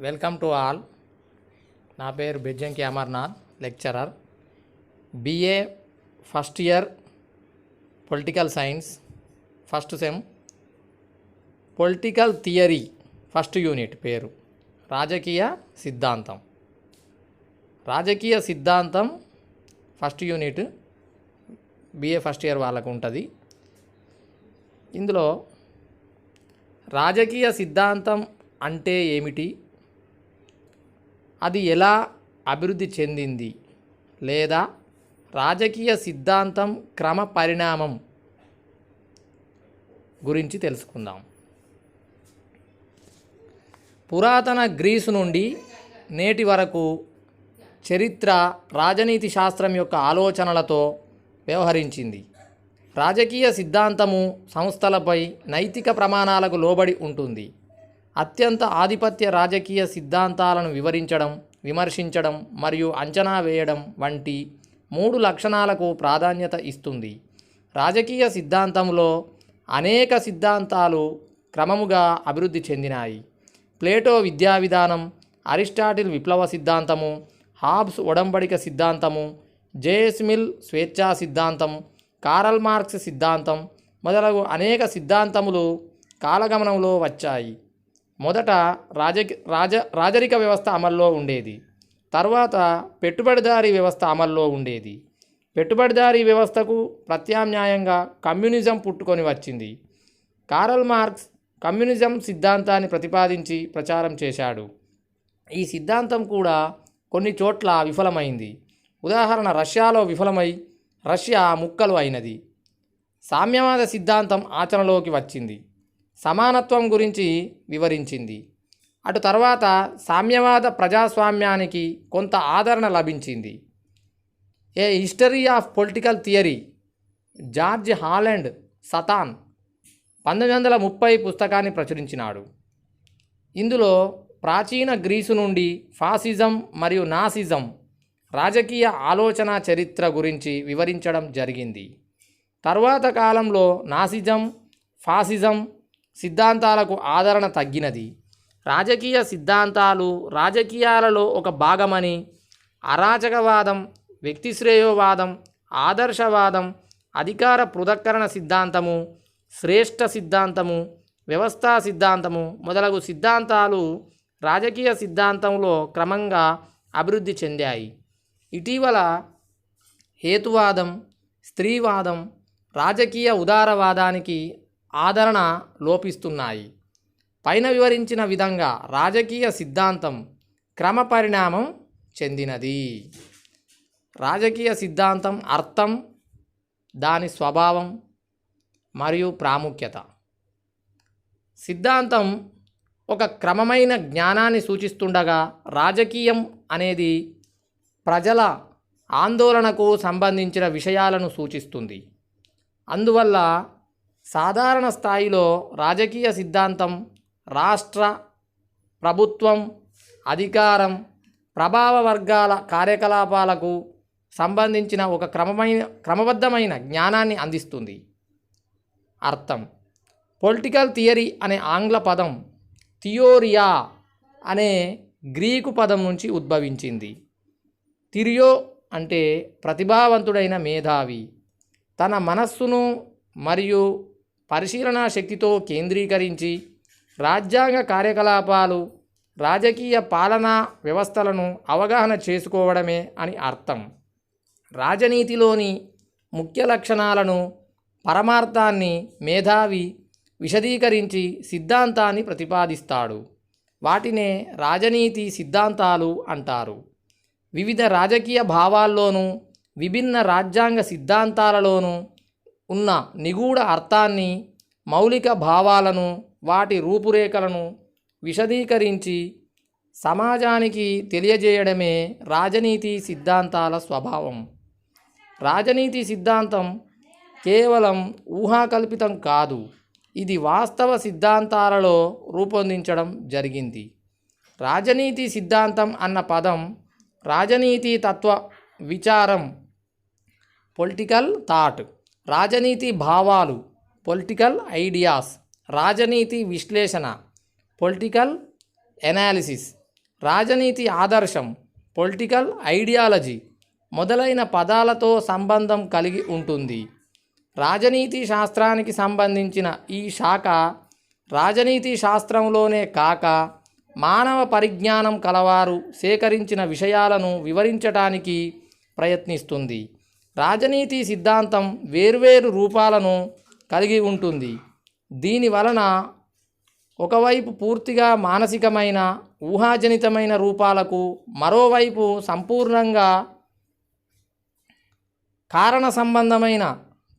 Welcome to all. నా పేరు Bejjanki Amarnath, lecturer, BA first year, political science, first sem, political theory, first unit. పేరు రాజకీయ సిద్ధాంతం. రాజకీయ సిద్ధాంతం first unit BA first year వాళ్ళకు ఉంటుంది. ఇందులో రాజకీయ సిద్ధాంతం అంటే ఏమిటి, అది ఎలా అభివృద్ధి చెందింది, లేదా రాజకీయ సిద్ధాంతం క్రమ పరిణామం గురించి తెలుసుకుందాం. పురాతన గ్రీసు నుండి నేటి వరకు చరిత్ర రాజనీతి శాస్త్రం యొక్క ఆలోచనలతో వ్యవహరించింది. రాజకీయ సిద్ధాంతము సంస్థలపై నైతిక ప్రమాణాలకు లోబడి ఉంటుంది. అత్యంత ఆధిపత్య రాజకీయ సిద్ధాంతాలను వివరించడం, విమర్శించడం మరియు అంచనా వేయడం వంటి 3 లక్షణాలకు ప్రాధాన్యత ఇస్తుంది. రాజకీయ సిద్ధాంతంలో అనేక సిద్ధాంతాలు క్రమముగా అభివృద్ధి చెందినాయి. ప్లేటో విద్యా విధానం, అరిస్టాటిల్ విప్లవ సిద్ధాంతము, హాబ్స్ ఒడంబడిక సిద్ధాంతము, జేఎస్ మిల్ స్వేచ్ఛా సిద్ధాంతం, కారల్ మార్క్స్ సిద్ధాంతం మొదలగు అనేక సిద్ధాంతములు కాలగమనంలో వచ్చాయి. మొదట రాజరిక వ్యవస్థ అమల్లో ఉండేది. తర్వాత పెట్టుబడిదారీ వ్యవస్థ అమల్లో ఉండేది. పెట్టుబడిదారీ వ్యవస్థకు ప్రత్యామ్నాయంగా కమ్యూనిజం పుట్టుకొని వచ్చింది. కారల్ మార్క్స్ కమ్యూనిజం సిద్ధాంతాన్ని ప్రతిపాదించి ప్రచారం చేశాడు. ఈ సిద్ధాంతం కూడా కొన్ని చోట్ల విఫలమైంది. ఉదాహరణ, రష్యాలో విఫలమై రష్యా ముక్కలు అయినది. సామ్యవాద సిద్ధాంతం ఆచరణలోకి వచ్చింది. సమానత్వం గురించి వివరించింది. అటు తర్వాత సామ్యవాద ప్రజాస్వామ్యానికి కొంత ఆదరణ లభించింది. A history of political theory, George Holland సతాన్ 1930 పుస్తకాన్ని ప్రచురించినాడు. ఇందులో ప్రాచీన గ్రీసు నుండి ఫాసిజం మరియు నాసిజం రాజకీయ ఆలోచన చరిత్ర గురించి వివరించడం జరిగింది. తర్వాత కాలంలో నాసిజం, ఫాసిజం సిద్ధాంతాలకు ఆదరణ తగ్గినది. రాజకీయ సిద్ధాంతాలు రాజకీయాలలో ఒక భాగమని, అరాచకవాదం, వ్యక్తి శ్రేయోవాదం, ఆదర్శవాదం, అధికార పృథక్కరణ సిద్ధాంతము, శ్రేష్ఠ సిద్ధాంతము, వ్యవస్థా సిద్ధాంతము మొదలగు సిద్ధాంతాలు రాజకీయ సిద్ధాంతంలో క్రమంగా అభివృద్ధి చెందాయి. ఇటీవల హేతువాదం, స్త్రీవాదం, రాజకీయ ఉదారవాదానికి ఆదరణ లోపిస్తున్నాయి. పైన వివరించిన విధంగా రాజకీయ సిద్ధాంతం క్రమ పరిణామం చెందినది. రాజకీయ సిద్ధాంతం అర్థం, దాని స్వభావం మరియు ప్రాముఖ్యత. సిద్ధాంతం ఒక క్రమమైన జ్ఞానాన్ని సూచిస్తుండగా, రాజకీయం అనేది ప్రజల ఆందోళనకు సంబంధించిన విషయాలను సూచిస్తుంది. అందువల్ల సాధారణ స్థాయిలో రాజకీయ సిద్ధాంతం రాష్ట్ర, ప్రభుత్వం, అధికారం, ప్రభావ వర్గాల కార్యకలాపాలకు సంబంధించిన ఒక క్రమబద్ధమైన జ్ఞానాన్ని అందిస్తుంది. అర్థం. పొలిటికల్ థియరీ అనే ఆంగ్ల పదం థియోరియా అనే గ్రీకు పదం నుంచి ఉద్భవించింది. థిరియో అంటే ప్రతిభావంతుడైన మేధావి, తన మనస్సును మరియు పరిశీలనా శక్తితో కేంద్రీకరించి రాజ్యాంగ కార్యకలాపాలు, రాజకీయ పాలనా వ్యవస్థలను అవగాహన చేసుకోవడమే అని అర్థం. రాజనీతిలోని ముఖ్య లక్షణాలను, పరమార్థాన్ని మేధావి విశదీకరించి సిద్ధాంతాన్ని ప్రతిపాదిస్తాడు. వాటినే రాజనీతి సిద్ధాంతాలు అంటారు. వివిధ రాజకీయ భావాల్లోనూ విభిన్న రాజ్యాంగ సిద్ధాంతాలలోనూ ఉన్న నిగూఢ అర్థాన్ని, మౌలిక భావాలను, వాటి రూపురేఖలను విశదీకరించి సమాజానికి తెలియజేయడమే రాజనీతి సిద్ధాంతాల స్వభావం. రాజనీతి సిద్ధాంతం కేవలం ఊహాకల్పితం కాదు, ఇది వాస్తవ సిద్ధాంతాలలో రూపొందించడం జరిగింది. రాజనీతి సిద్ధాంతం అన్న పదం రాజనీతి తత్వ విచారం, పొలిటికల్ థాట్, రాజనీతి భావాలు, పొలిటికల్ ఐడియాస్, రాజనీతి విశ్లేషణ, పొలిటికల్ ఎనాలిసిస్, రాజనీతి ఆదర్శం, పొలిటికల్ ఐడియాలజీ మొదలైన పదాలతో సంబంధం కలిగి ఉంటుంది. రాజనీతి శాస్త్రానికి సంబంధించిన ఈ శాఖ రాజనీతి శాస్త్రంలోనే కాక మానవ పరిజ్ఞానం కలవారు సేకరించిన విషయాలను వివరించడానికి ప్రయత్నిస్తుంది. రాజనీతి సిద్ధాంతం వేర్వేరు రూపాలను కలిగి ఉంటుంది. దీని వలన ఒకవైపు పూర్తిగా మానసికమైన ఊహాజనితమైన రూపాలకు, మరోవైపు సంపూర్ణంగా కారణ సంబంధమైన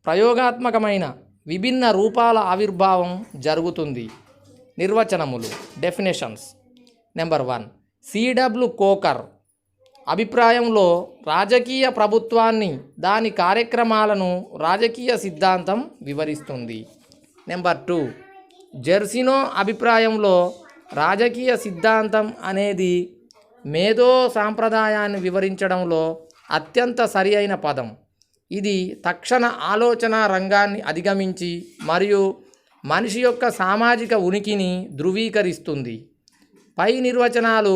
ప్రయోగాత్మకమైన విభిన్న రూపాల ఆవిర్భావం జరుగుతుంది. నిర్వచనములు, డెఫినేషన్స్. నెంబర్ 1, సిడబ్ల్యూ కోకర్ అభిప్రాయంలో రాజకీయ ప్రభుత్వాన్ని, దాని కార్యక్రమాలను రాజకీయ సిద్ధాంతం వివరిస్తుంది. నెంబర్ 2, జెర్సినో అభిప్రాయంలో రాజకీయ సిద్ధాంతం అనేది మేధో సాంప్రదాయాన్ని వివరించడంలో అత్యంత సరి అయిన పదం. ఇది తక్షణ ఆలోచన రంగాన్ని అధిగమించి మరియు మనిషి యొక్క సామాజిక ఉనికిని ధృవీకరిస్తుంది. పై నిర్వచనాలు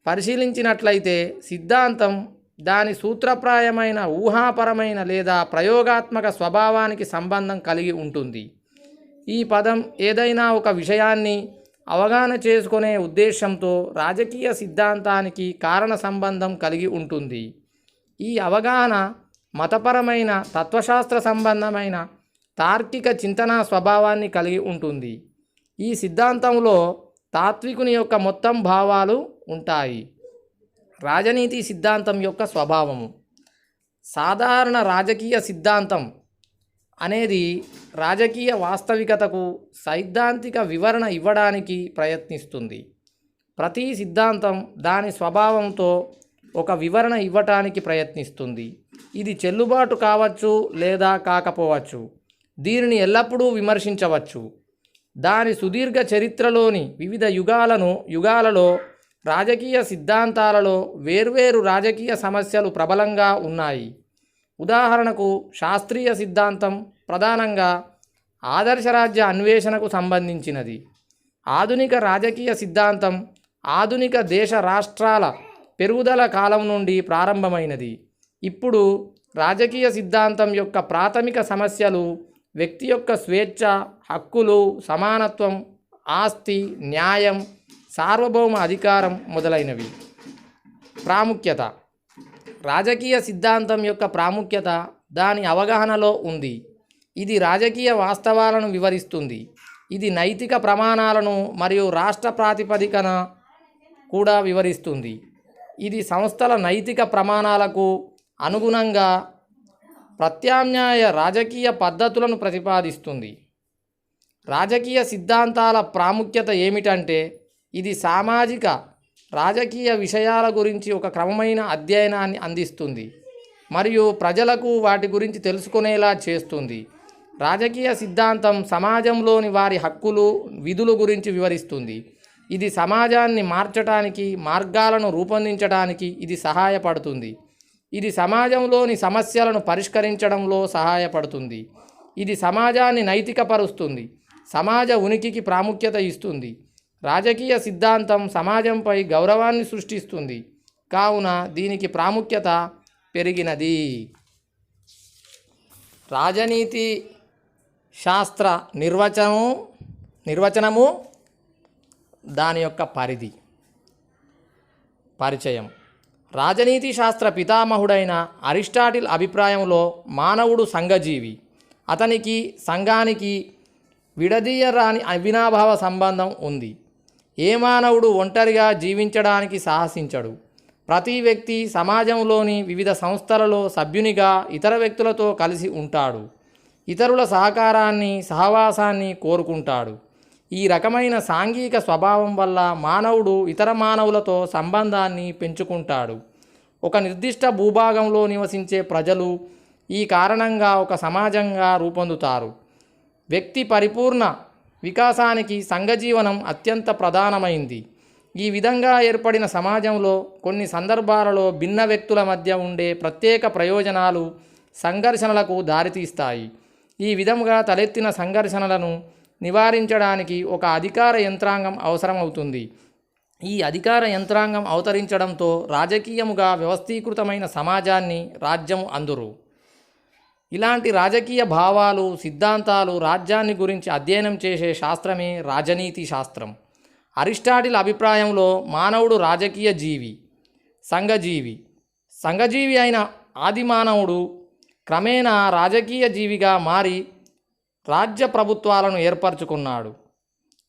పరిశీలించినట్లయితే సిద్ధాంతం దాని సూత్రప్రాయమైన ఊహాపరమైన లేదా ప్రయోగాత్మక స్వభావానికి సంబంధం కలిగి ఉంటుంది. ఈ పదం ఏదైనా ఒక విషయాన్ని అవగాహన చేసుకునే ఉద్దేశంతో రాజకీయ సిద్ధాంతానికి కారణ సంబంధం కలిగి ఉంటుంది. ఈ అవగాహన మతపరమైన, తత్వశాస్త్ర సంబంధమైన, తార్కిక చింతన స్వభావాన్ని కలిగి ఉంటుంది. ఈ సిద్ధాంతంలో తాత్వికుని యొక్క మొత్తం భావాలు ఉంటాయి. రాజనీతి సిద్ధాంతం యొక్క స్వభావము. సాధారణ రాజకీయ సిద్ధాంతం అనేది రాజకీయ వాస్తవికతకు సైద్ధాంతిక వివరణ ఇవ్వడానికి ప్రయత్నిస్తుంది. ప్రతి సిద్ధాంతం దాని స్వభావంతో ఒక వివరణ ఇవ్వటానికి ప్రయత్నిస్తుంది. ఇది చెల్లుబాటు కావచ్చు లేదా కాకపోవచ్చు. దీనిని ఎల్లప్పుడూ విమర్శించవచ్చు. దాని సుదీర్ఘ చరిత్రలోని వివిధ యుగాలలో రాజకీయ సిద్ధాంతాలలో వేర్వేరు రాజకీయ సమస్యలు ప్రబలంగా ఉన్నాయి. ఉదాహరణకు, శాస్త్రీయ సిద్ధాంతం ప్రధానంగా ఆదర్శరాజ్య అన్వేషణకు సంబంధించినది. ఆధునిక రాజకీయ సిద్ధాంతం ఆధునిక దేశ రాష్ట్రాల పెరుగుదల కాలం నుండి ప్రారంభమైనది. ఇప్పుడు రాజకీయ సిద్ధాంతం యొక్క ప్రాథమిక సమస్యలు వ్యక్తి యొక్క స్వేచ్ఛ, హక్కులు, సమానత్వం, ఆస్తి, న్యాయం, సార్వభౌమ అధికారం మొదలైనవి. ప్రాముఖ్యత. రాజకీయ సిద్ధాంతం యొక్క ప్రాముఖ్యత దాని అవగాహనలో ఉంది. ఇది రాజకీయ వాస్తవాలను వివరిస్తుంది. ఇది నైతిక ప్రమాణాలను మరియు రాష్ట్ర ప్రాతిపదికన కూడా వివరిస్తుంది. ఇది సంస్థల నైతిక ప్రమాణాలకు అనుగుణంగా ప్రత్యామ్నాయ రాజకీయ పద్ధతులను ప్రతిపాదిస్తుంది. రాజకీయ సిద్ధాంతాల ప్రాముఖ్యత ఏమిటంటే, ఇది సామాజిక రాజకీయ విషయాల గురించి ఒక క్రమమైన అధ్యయనాన్ని అందిస్తుంది మరియు ప్రజలకు వాటి గురించి తెలుసుకునేలా చేస్తుంది. రాజకీయ సిద్ధాంతం సమాజంలోని వారి హక్కులు, విధులు గురించి వివరిస్తుంది. ఇది సమాజాన్ని మార్చడానికి, మార్గాలను రూపొందించడానికి ఇది సహాయపడుతుంది. ఇది సమాజంలోని సమస్యలను పరిష్కరించడంలో సహాయపడుతుంది. ఇది సమాజాన్ని నైతికపరుస్తుంది, సమాజ ఉనికికి ప్రాముఖ్యత ఇస్తుంది. రాజకీయ సిద్ధాంతం సమాజంపై గౌరవాన్ని సృష్టిస్తుంది, కావున దీనికి ప్రాముఖ్యత పెరిగినది. రాజనీతి శాస్త్ర నిర్వచనము దాని యొక్క పరిచయం. రాజనీతి శాస్త్ర పితామహుడైన అరిస్టాటిల్ అభిప్రాయంలో మానవుడు సంఘజీవి. అతనికి సంఘానికి విడదీయరాని అవినాభావ సంబంధం ఉంది. ఏ మానవుడు ఒంటరిగా జీవించడానికి సాహసించడు. ప్రతి వ్యక్తి సమాజంలోని వివిధ సంస్థలలో సభ్యునిగా ఇతర వ్యక్తులతో కలిసి ఉంటాడు. ఇతరుల సహకారాన్ని, సహవాసాన్ని కోరుకుంటాడు. ఈ రకమైన సాంఘిక స్వభావం వల్ల మానవుడు ఇతర మానవులతో సంబంధాన్ని పెంచుకుంటాడు. ఒక నిర్దిష్ట భూభాగంలో నివసించే ప్రజలు ఈ కారణంగా ఒక సమాజంగా రూపొందుతారు. వ్యక్తి పరిపూర్ణ వికాసానికి సంఘజీవనం అత్యంత ప్రధానమైంది. ఈ విధంగా ఏర్పడిన సమాజంలో కొన్ని సందర్భాలలో భిన్న వ్యక్తుల మధ్య ఉండే ప్రత్యేక ప్రయోజనాలు సంఘర్షణలకు దారితీస్తాయి. ఈ విధంగా తలెత్తిన సంఘర్షణలను నివారించడానికి ఒక అధికార యంత్రాంగం అవసరమవుతుంది. ఈ అధికార యంత్రాంగం అవతరించడంతో రాజకీయముగా వ్యవస్థీకృతమైన సమాజాన్ని రాజ్యము అందురు. ఇలాంటి రాజకీయ భావాలు, సిద్ధాంతాలు, రాజ్యాన్ని గురించి అధ్యయనం చేసే శాస్త్రమే రాజనీతి శాస్త్రం. అరిస్టాటిల్ అభిప్రాయంలో మానవుడు రాజకీయ జీవి, సంఘజీవి అయిన ఆది మానవుడు క్రమేణా రాజకీయ జీవిగా మారి రాజ్య ప్రభుత్వాలను ఏర్పరచుకున్నాడు.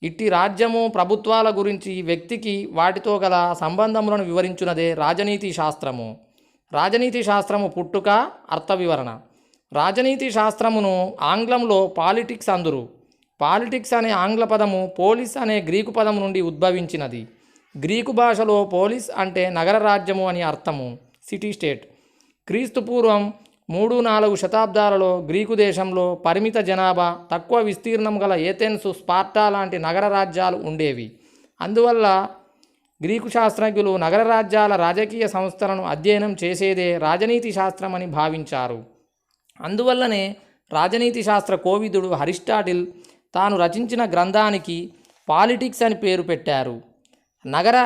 ఇట్టి రాజ్యము ప్రభుత్వాల గురించి వ్యక్తికి వాటితో గల సంబంధములను వివరించున్నదే రాజనీతి శాస్త్రము. రాజనీతి శాస్త్రము పుట్టుక, అర్థ వివరణ. రాజనీతి శాస్త్రమును ఆంగ్లంలో పాలిటిక్స్ అందురు. పాలిటిక్స్ అనే ఆంగ్ల పదము పోలిస్ అనే గ్రీకు పదము నుండి ఉద్భవించినది. గ్రీకు భాషలో పోలిస్ అంటే నగర రాజ్యము అని అర్థము, సిటీ స్టేట్. క్రీస్తు పూర్వం 3-4 శతాబ్దాలలో గ్రీకు దేశంలో పరిమిత జనాభా, తక్కువ విస్తీర్ణం గల ఏథెన్సు, స్పార్టా లాంటి నగర రాజ్యాలు ఉండేవి. అందువల్ల గ్రీకు శాస్త్రజ్ఞులు నగర రాజ్యాల రాజకీయ సంస్థలను అధ్యయనం చేసేదే రాజనీతి శాస్త్రం అని భావించారు. అందువల్లనే రాజనీతి శాస్త్ర కోవిదుడు అరిస్టాటిల్ తాను రచించిన గ్రంథానికి పాలిటిక్స్ అని పేరు పెట్టారు. నగర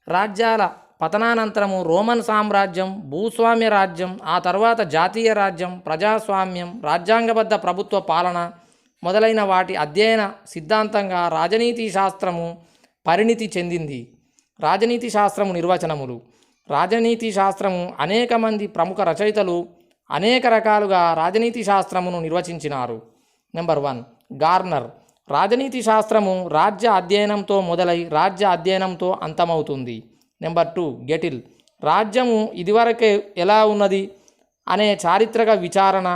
రాజ్యాల పతనానంతరము రోమన్ సామ్రాజ్యం, భూస్వామ్య రాజ్యం, ఆ తర్వాత జాతీయ రాజ్యం, ప్రజాస్వామ్యం, రాజ్యాంగబద్ధ ప్రభుత్వ పాలన మొదలైన వాటి అధ్యయన సిద్ధాంతంగా రాజనీతి శాస్త్రము పరిణితి చెందింది. రాజనీతి శాస్త్రము నిర్వచనములు. రాజనీతి శాస్త్రము అనేక మంది ప్రముఖ రచయితలు అనేక రకాలుగా రాజనీతి శాస్త్రమును నిర్వచించినారు. Number 1 garner. రాజనీతి శాస్త్రము రాజ్య అధ్యయనంతో మొదలై రాజ్య అధ్యయనంతో అంతమవుతుంది. నెంబర్ 2 గెటిల్. రాజ్యము ఇదివరకే ఎలా ఉన్నది అనే చారిత్రక విచారణ,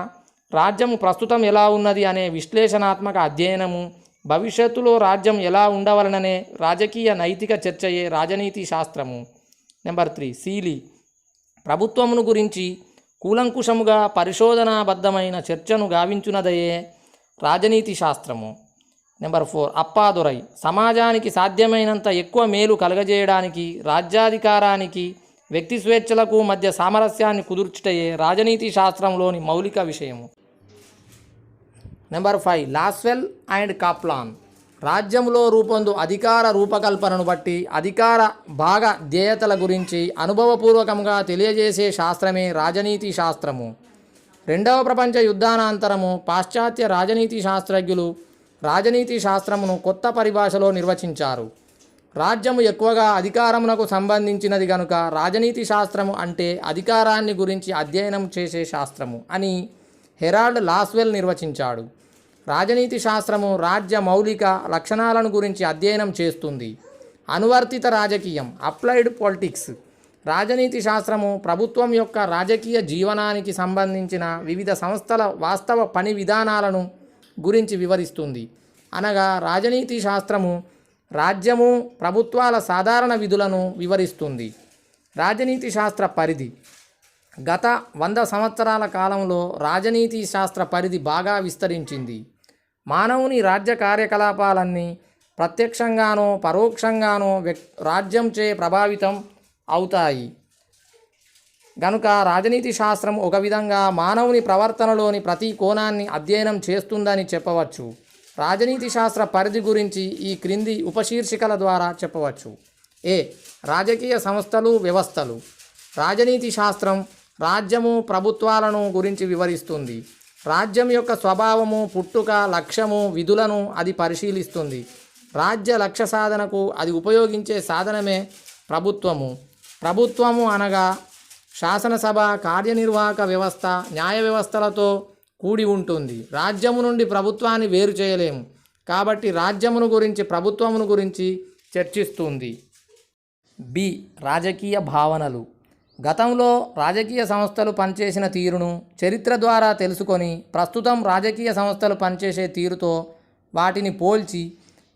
రాజ్యము ప్రస్తుతం ఎలా ఉన్నది అనే విశ్లేషణాత్మక అధ్యయనము, భవిష్యత్తులో రాజ్యం ఎలా ఉండవలననే రాజకీయ నైతిక చర్చయే రాజనీతి శాస్త్రము. Number 3 Seeley. ప్రభుత్వమును గురించి కూలంకుషముగా పరిశోధనాబద్ధమైన చర్చను గావించున్నదయే రాజనీతి శాస్త్రము. నెంబర్ 4 అప్పాదురై. సమాజానికి సాధ్యమైనంత ఎక్కువ మేలు కలగజేయడానికి, రాజ్యాధికారానికి, వ్యక్తి స్వేచ్ఛలకు మధ్య సామరస్యాన్ని కుదుర్చుటయే రాజనీతి శాస్త్రంలోని మౌలిక విషయము. Number 5 Lasswell and Kaplan. రాజ్యంలో రూపొందు అధికార రూపకల్పనను బట్టి అధికార భాగ ధ్యేయతల గురించి అనుభవపూర్వకంగా తెలియజేసే శాస్త్రమే రాజనీతి శాస్త్రము. 2వ ప్రపంచ యుద్ధానంతరము పాశ్చాత్య రాజనీతి శాస్త్రజ్ఞులు రాజనీతి శాస్త్రమును కొత్త పరిభాషలో నిర్వచించారు. రాజ్యము ఎక్కువగా అధికారమునకు సంబంధించినది గనుక రాజనీతి శాస్త్రము అంటే అధికారాన్ని గురించి అధ్యయనం చేసే శాస్త్రము అని హెరాల్డ్ లాస్వెల్ నిర్వచించాడు. రాజనీతి శాస్త్రము రాజ్య మౌలిక లక్షణాలను గురించి అధ్యయనం చేస్తుంది. అనువర్తిత రాజకీయం, అప్లైడ్ పొలిటిక్స్. రాజనీతి శాస్త్రము ప్రభుత్వం యొక్క రాజకీయ జీవనానికి సంబంధించిన వివిధ సంస్థల వాస్తవ పని విధానాలను గురించి వివరిస్తుంది. అనగా రాజనీతి శాస్త్రము రాజ్యము, ప్రభుత్వాల సాధారణ విధులను వివరిస్తుంది. రాజనీతి శాస్త్ర పరిధి. గత 100 సంవత్సరాల కాలంలో రాజనీతి శాస్త్ర పరిధి బాగా విస్తరించింది. మానవుని రాజ్య కార్యకలాపాలన్నీ ప్రత్యక్షంగానో పరోక్షంగానో రాజ్యంచే ప్రభావితం అవుతాయి. గనుక రాజనీతి శాస్త్రం ఒక విధంగా మానవుని ప్రవర్తనలోని ప్రతి కోణాన్ని అధ్యయనం చేస్తుందని చెప్పవచ్చు. రాజనీతి శాస్త్ర పరిధి గురించి ఈ క్రింది ఉపశీర్షికల ద్వారా చెప్పవచ్చు. ఏ. రాజకీయ సంస్థలు, వ్యవస్థలు. రాజనీతి శాస్త్రం రాజ్యము, ప్రభుత్వాలను గురించి వివరిస్తుంది. రాజ్యం యొక్క స్వభావము, పుట్టుక, లక్ష్యము, విధులను అది పరిశీలిస్తుంది. రాజ్య లక్ష్య సాధనకు అది ఉపయోగించే సాధనమే ప్రభుత్వము అనగా శాసనసభ, కార్యనిర్వాహక వ్యవస్థ, న్యాయ వ్యవస్థలతో కూడి ఉంటుంది. రాజ్యము నుండి ప్రభుత్వాన్ని వేరు చేయలేము కాబట్టి రాజ్యమును గురించి, ప్రభుత్వమును గురించి చర్చిస్తుంది. బి. రాజకీయ భావనలు. గతంలో రాజకీయ సంస్థలు పనిచేసిన తీరును చరిత్ర ద్వారా తెలుసుకొని ప్రస్తుతం రాజకీయ సంస్థలు పనిచేసే తీరుతో వాటిని పోల్చి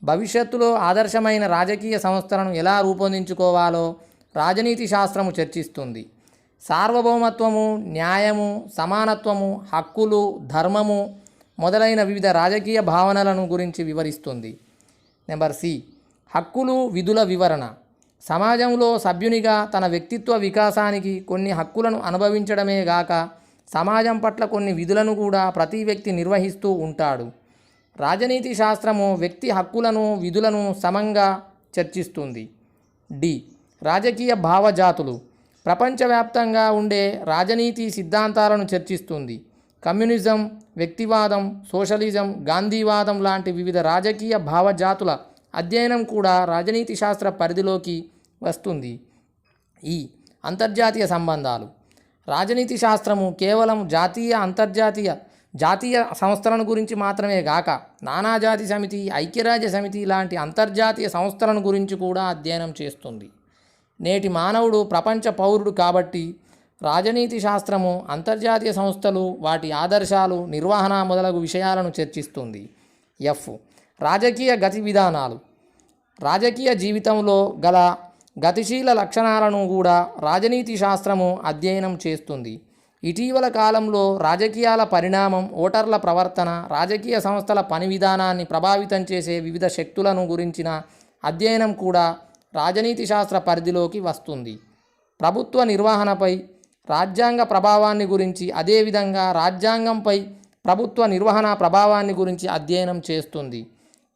భవిష్యత్తులో ఆదర్శమైన రాజకీయ సంస్థలను ఎలా రూపొందించుకోవాలో రాజనీతి శాస్త్రము చర్చిస్తుంది. సార్వభౌమత్వము, న్యాయము, సమానత్వము, హక్కులు, ధర్మము మొదలైన వివిధ రాజకీయ భావనలను గురించి వివరిస్తుంది. Number C. హక్కులు, విధుల వివరణ. సమాజంలో సభ్యునిగా తన వ్యక్తిత్వ వికాసానికి కొన్ని హక్కులను అనుభవించడమే గాక సమాజం పట్ల కొన్ని విధులను కూడా ప్రతి వ్యక్తి నిర్వహిస్తూ ఉంటాడు. రాజనీతి శాస్త్రము వ్యక్తి హక్కులను, విధులను సమంగా చర్చిస్తుంది. డి. రాజకీయ భావజాతులు ప్రపంచవ్యాప్తంగా ఉండే రాజనీతి సిద్ధాంతాలను చర్చిస్తుంది. కమ్యూనిజం, వ్యక్తివాదం, సోషలిజం, గాంధీవాదం లాంటి వివిధ రాజకీయ భావజాతుల అధ్యయనం కూడా రాజనీతి శాస్త్ర పరిధిలోకి వస్తుంది. ఈ అంతర్జాతీయ సంబంధాలు రాజనీతి శాస్త్రము కేవలం జాతీయ సంస్థలను గురించి మాత్రమే గాక నానాజాతి సమితి, ఐక్యరాజ్య సమితి లాంటి అంతర్జాతీయ సంస్థలను గురించి కూడా అధ్యయనం చేస్తుంది. నేటి మానవుడు ప్రపంచ పౌరుడు కాబట్టి రాజనీతి శాస్త్రము అంతర్జాతీయ సంస్థలు, వాటి ఆదర్శాలు, నిర్వహణ మొదలగు విషయాలను చర్చిస్తుంది. ఎఫ్. రాజకీయ గతి విధానాలు రాజకీయ జీవితంలో గల గతిశీల లక్షణాలను కూడా రాజనీతి శాస్త్రము అధ్యయనం చేస్తుంది. ఇటీవల కాలంలో రాజకీయాల పరిణామం, ఓటర్ల ప్రవర్తన, రాజకీయ సంస్థల పని విధానాన్ని ప్రభావితం చేసే వివిధ శక్తులను గురించిన అధ్యయనం కూడా రాజనీతి శాస్త్ర పరిధిలోకి వస్తుంది. ప్రభుత్వ నిర్వహణపై రాజ్యాంగ ప్రభావాన్ని గురించి, అదేవిధంగా రాజ్యాంగంపై ప్రభుత్వ నిర్వహణ ప్రభావాన్ని గురించి అధ్యయనం చేస్తుంది.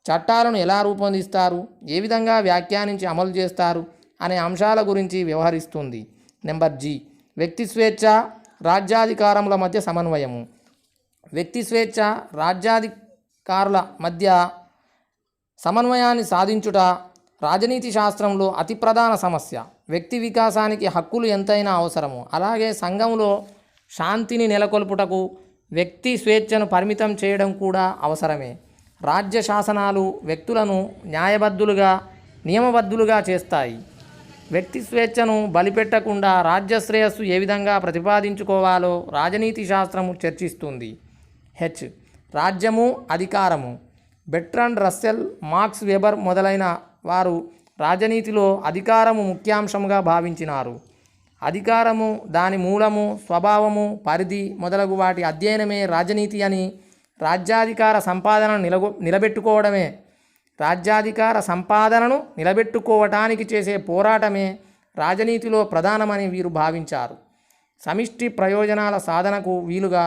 చట్టాలను ఎలా రూపొందిస్తారు, ఏ విధంగా వ్యాఖ్యానించి అమలు చేస్తారు అనే అంశాల గురించి వ్యవహరిస్తుంది. Number G. వ్యక్తి స్వేచ్ఛ, రాజ్యాధికారముల మధ్య సమన్వయము. వ్యక్తి స్వేచ్ఛ, రాజ్యాధికారుల మధ్య సమన్వయాన్ని సాధించుట రాజనీతి శాస్త్రంలో అతి ప్రధాన సమస్య. వ్యక్తి వికాసానికి హక్కులు ఎంతైనా అవసరము. అలాగే సంఘంలో శాంతిని నెలకొల్పుటకు వ్యక్తి స్వేచ్ఛను పరిమితం చేయడం కూడా అవసరమే. రాజ్య శాసనాలు వ్యక్తులను న్యాయబద్ధులుగా, నియమబద్ధులుగా చేస్తాయి. వ్యక్తి స్వేచ్ఛను బలిపెట్టకుండా రాజ్య శ్రేయస్సు ఏ విధంగా ప్రతిపాదించుకోవాలో రాజనీతి శాస్త్రము చర్చిస్తుంది. హెచ్. రాజ్యము, అధికారము. బెర్ట్రాండ్ రస్సెల్, మాక్స్ వెబర్ మొదలైన వారు రాజనీతిలో అధికారము ముఖ్యాంశంగా భావించినారు. అధికారము, దాని మూలము, స్వభావము, పరిధి మొదలగు వాటి అధ్యయనమే రాజనీతి అని, రాజ్యాధికార సంపాదనను నిలబెట్టుకోవటానికి చేసే పోరాటమే రాజనీతిలో ప్రధానమని వీరు భావించారు. సమిష్టి ప్రయోజనాల సాధనకు వీలుగా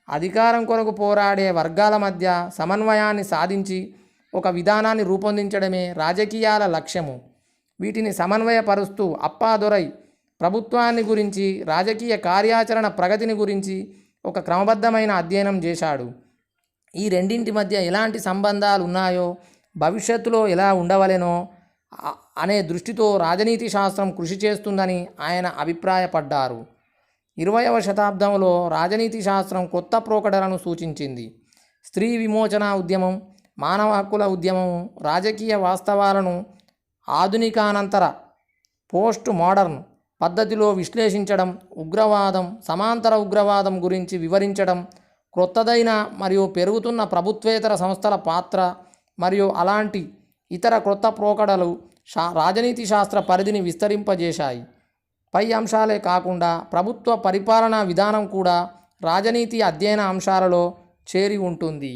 అధికారం కొరకు పోరాడే వర్గాల మధ్య సమన్వయాన్ని సాధించి ఒక విధానాన్ని రూపొందించడమే రాజకీయాల లక్ష్యము. వీటిని సమన్వయపరుస్తూ అప్పాదొరై ప్రభుత్వాన్ని గురించి, రాజకీయ కార్యాచరణ ప్రగతిని గురించి ఒక క్రమబద్ధమైన అధ్యయనం చేశాడు. ఈ రెండింటి మధ్య ఎలాంటి సంబంధాలు ఉన్నాయో, భవిష్యత్తులో ఎలా ఉండవలెనో అనే దృష్టితో రాజనీతి శాస్త్రం కృషి చేస్తుందని ఆయన అభిప్రాయపడ్డారు. 20వ శతాబ్దంలో రాజనీతి శాస్త్రం కొత్త పోకడలను సూచించింది. స్త్రీ విమోచన ఉద్యమం, మానవ హక్కుల ఉద్యమం, రాజకీయ వాస్తవాలను ఆధునికానంతర పోస్ట్ మోడర్న్ పద్ధతిలో విశ్లేషించడం, ఉగ్రవాదం, సమాంతర ఉగ్రవాదం గురించి వివరించడం, క్రొత్తదైన మరియు పెరుగుతున్న ప్రభుత్వేతర సంస్థల పాత్ర మరియు అలాంటి ఇతర క్రొత్త పోకడలు రాజనీతి శాస్త్ర పరిధిని విస్తరింపజేశాయి. పై అంశాలే కాకుండా ప్రభుత్వ పరిపాలనా విధానం కూడా రాజనీతి అధ్యయన అంశాలలో చేరి ఉంటుంది.